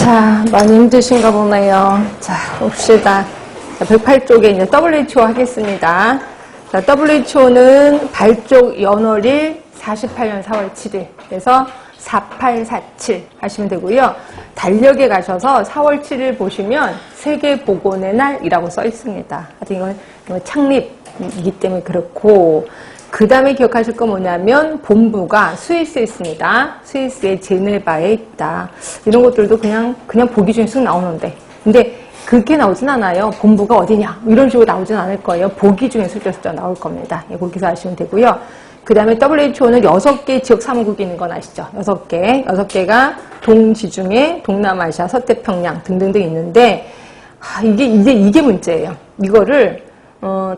자, 많이 힘드신가 보네요. 자, 봅시다. 108쪽에 이제 WHO 하겠습니다. 자, WHO는 발족 연월일 48년 4월 7일. 그래서 4847 하시면 되고요. 달력에 가셔서 4월 7일 보시면 세계보건의 날이라고 써 있습니다. 하여튼 이건 창립이기 때문에 그렇고, 그 다음에 기억하실 건 뭐냐면 본부가 스위스에 있습니다. 스위스의 제네바에 있다. 이런 것들도 그냥 보기 중에 쓱 나오는데, 근데 그렇게 나오진 않아요. 본부가 어디냐 이런 식으로 나오진 않을 거예요. 보기 중에 슬쩍슬쩍 나올 겁니다. 예, 그렇게 해서 아시면 되고요. 그 다음에 WHO는 6개 지역 사무국이 있는 건 아시죠? 6개가 동지중해, 동남아시아, 서태평양 등등등 있는데, 이게 문제예요. 이거를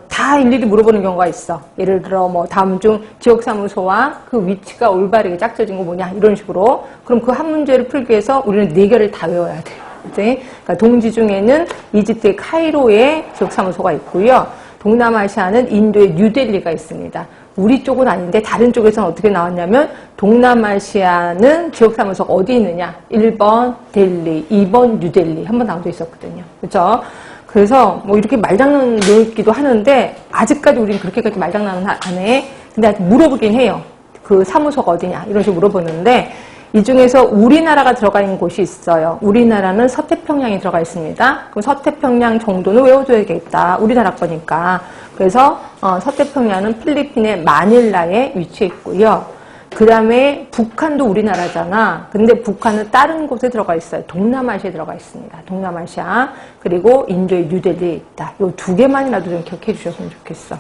다 일일이 물어보는 경우가 있어. 예를 들어 다음 중 지역사무소와 그 위치가 올바르게 짝져진 거 뭐냐 이런 식으로. 그럼 그 한 문제를 풀기 위해서 우리는 4개를 다 외워야 돼요. 그러니까 동지중해는 이집트의 카이로에 지역사무소가 있고요. 동남아시아는 인도의 뉴델리가 있습니다. 우리 쪽은 아닌데 다른 쪽에서는 어떻게 나왔냐면 동남아시아는 지역사무소가 어디 있느냐. 1번 델리, 2번 뉴델리 한번 나온 적 있었거든요. 그렇죠? 그래서 이렇게 말장난 넣기도 하는데 아직까지 우리는 그렇게까지 말장난은 안 해. 근데 아직 물어보긴 해요. 그 사무소가 어디냐 이런 식으로 물어보는데 이 중에서 우리나라가 들어가 있는 곳이 있어요. 우리나라는 서태평양이 들어가 있습니다. 그럼 서태평양 정도는 외워줘야겠다. 우리나라 거니까. 그래서 서태평양은 필리핀의 마닐라에 위치해 있고요. 그 다음에 북한도 우리나라잖아. 근데 북한은 다른 곳에 들어가 있어요. 동남아시아에 들어가 있습니다. 동남아시아. 그리고 인도의 뉴델리에 있다. 요 2개만이라도 좀 기억해 주셨으면 좋겠어.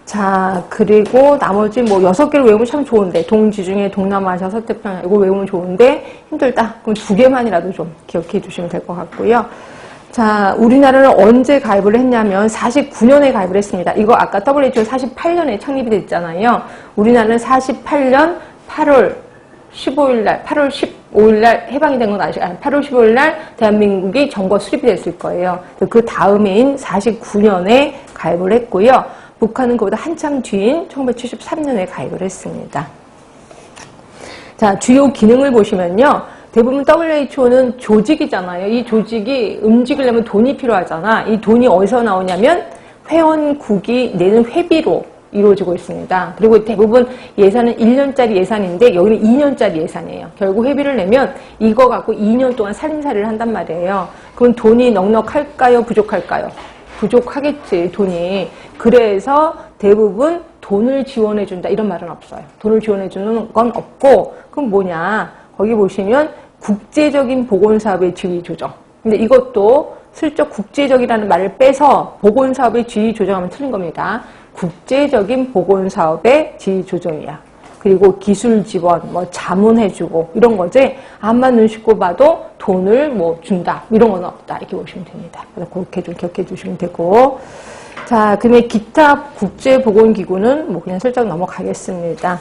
자, 그리고 나머지 6개를 외우면 참 좋은데, 동지중해, 동남아시아, 서태평양, 이거 외우면 좋은데, 힘들다. 그럼 2개만이라도 좀 기억해 주시면 될 것 같고요. 자, 우리나라는 언제 가입을 했냐면 49년에 가입을 했습니다. 이거 아까 WHO 48년에 창립이 됐잖아요. 우리나라는 48년 8월 15일 해방이 된 건 아시죠? 8월 15일 날 대한민국이 정부 수립이 됐을 거예요. 그 다음해인 49년에 가입을 했고요. 북한은 그보다 한참 뒤인 1973년에 가입을 했습니다. 자, 주요 기능을 보시면요. 대부분 WHO는 조직이잖아요. 이 조직이 움직이려면 돈이 필요하잖아. 이 돈이 어디서 나오냐면 회원국이 내는 회비로 이루어지고 있습니다. 그리고 대부분 예산은 1년짜리 예산인데 여기는 2년짜리 예산이에요. 결국 회비를 내면 이거 갖고 2년 동안 살림살이를 한단 말이에요. 그럼 돈이 넉넉할까요? 부족할까요? 부족하겠지, 돈이. 그래서 대부분 돈을 지원해준다 이런 말은 없어요. 돈을 지원해주는 건 없고, 그럼 뭐냐? 거기 보시면 국제적인 보건사업의 지휘 조정. 근데 이것도 슬쩍 국제적이라는 말을 빼서 보건사업의 지휘 조정하면 틀린 겁니다. 국제적인 보건사업의 지휘 조정이야. 그리고 기술 지원, 자문해주고 이런 거지. 암만 눈 씻고 봐도 돈을 준다 이런 건 없다 이렇게 보시면 됩니다. 그래서 그렇게 좀 기억해 주시면 되고. 자, 그다음에 기타 국제보건기구는 그냥 슬쩍 넘어가겠습니다. 자,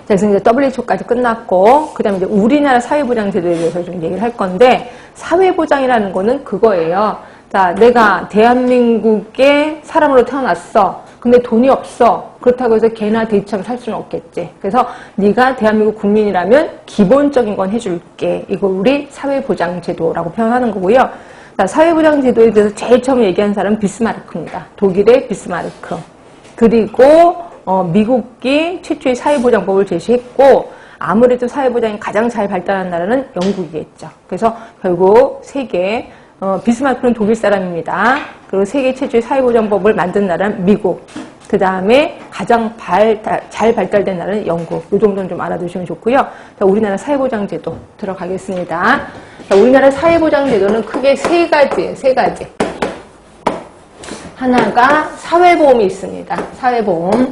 그래서 이제 WHO까지 끝났고, 그 다음에 이제 우리나라 사회보장제도에 대해서 좀 얘기를 할 건데, 사회보장이라는 거는 그거예요. 자, 내가 대한민국의 사람으로 태어났어. 근데 돈이 없어. 그렇다고 해서 개나 돼지처럼 살 수는 없겠지. 그래서 네가 대한민국 국민이라면 기본적인 건 해줄게. 이거 우리 사회보장제도라고 표현하는 거고요. 자, 사회보장제도에 대해서 제일 처음 얘기한 사람은 비스마르크입니다. 독일의 비스마르크. 그리고 미국이 최초의 사회보장법을 제시했고, 아무래도 사회보장이 가장 잘 발달한 나라는 영국이겠죠. 그래서 결국 세계, 비스마르크는 독일 사람입니다. 그리고 세계 최초의 사회보장법을 만든 나라는 미국. 그 다음에 가장 잘 발달된 나라는 영국. 이 정도는 좀 알아두시면 좋고요. 자, 우리나라 사회보장제도 들어가겠습니다. 자, 우리나라 사회보장제도는 크게 세 가지. 하나가 사회보험이 있습니다. 사회보험.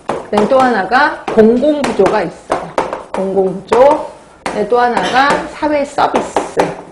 그다음에 또 하나가 공공구조가 있어요. 공공구조. 또 하나가 사회 서비스.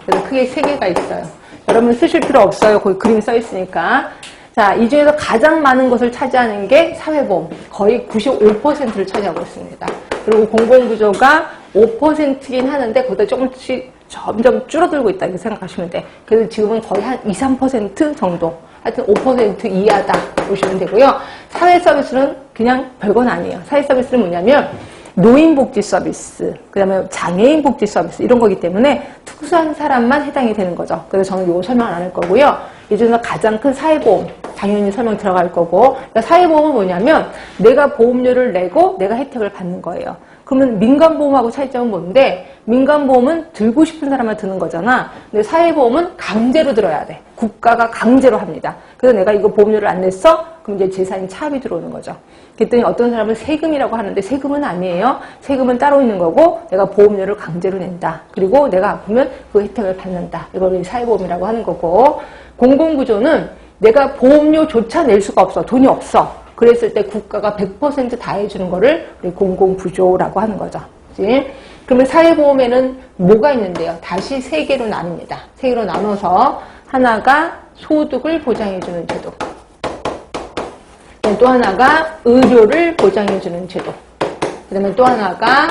그래서 크게 3개가 있어요. 여러분 쓰실 필요 없어요. 거기 그림이 써 있으니까. 자, 이 중에서 가장 많은 것을 차지하는 게 사회보험. 거의 95%를 차지하고 있습니다. 그리고 공공구조가 5%긴 하는데 거기다 조금씩 점점 줄어들고 있다 이렇게 생각하시면 돼. 그래서 지금은 거의 한 2, 3% 정도. 하여튼 5% 이하다 보시면 되고요. 사회 서비스는 그냥 별건 아니에요. 사회 서비스는 뭐냐면 노인복지 서비스, 그 다음에 장애인 복지 서비스 이런 거기 때문에 특수한 사람만 해당이 되는 거죠. 그래서 저는 이거 설명 안 할 거고요. 이 중에서 가장 큰 사회보험 당연히 설명 들어갈 거고, 그러니까 사회보험은 뭐냐면 내가 보험료를 내고 내가 혜택을 받는 거예요. 그러면 민간보험하고 차이점은 뭔데, 민간보험은 들고 싶은 사람만 드는 거잖아. 근데 사회보험은 강제로 들어야 돼. 국가가 강제로 합니다. 그래서 내가 이거 보험료를 안 냈어? 그럼 이제 재산이 차압이 들어오는 거죠. 그랬더니 어떤 사람은 세금이라고 하는데 세금은 아니에요. 세금은 따로 있는 거고 내가 보험료를 강제로 낸다. 그리고 내가 아프면 그 혜택을 받는다. 이걸 사회보험이라고 하는 거고, 공공구조는 내가 보험료조차 낼 수가 없어. 돈이 없어. 그랬을 때 국가가 100% 다 해주는 거를 우리 공공부조라고 하는 거죠. 그치? 그러면 사회보험에는 뭐가 있는데요? 다시 세 개로 나눕니다. 세 개로 나눠서 하나가 소득을 보장해주는 제도, 또 하나가 의료를 보장해주는 제도, 그 다음에 또 하나가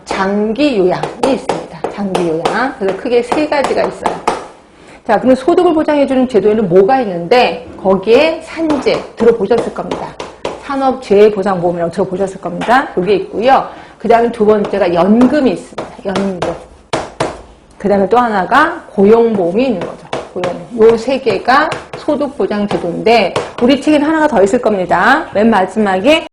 장기 요양이 있습니다. 장기 요양. 그래서 크게 세 가지가 있어요. 자, 그럼 소득을 보장해주는 제도에는 뭐가 있는데, 거기에 산재 들어보셨을 겁니다. 산업재해보장보험이라고 들어보셨을 겁니다. 여기 있고요. 그 다음에 두 번째가 연금이 있습니다. 연금. 그 다음에 또 하나가 고용보험이 있는 거죠. 고용. 요 세 개가 소득보장제도인데, 우리 책에는 하나가 더 있을 겁니다. 맨 마지막에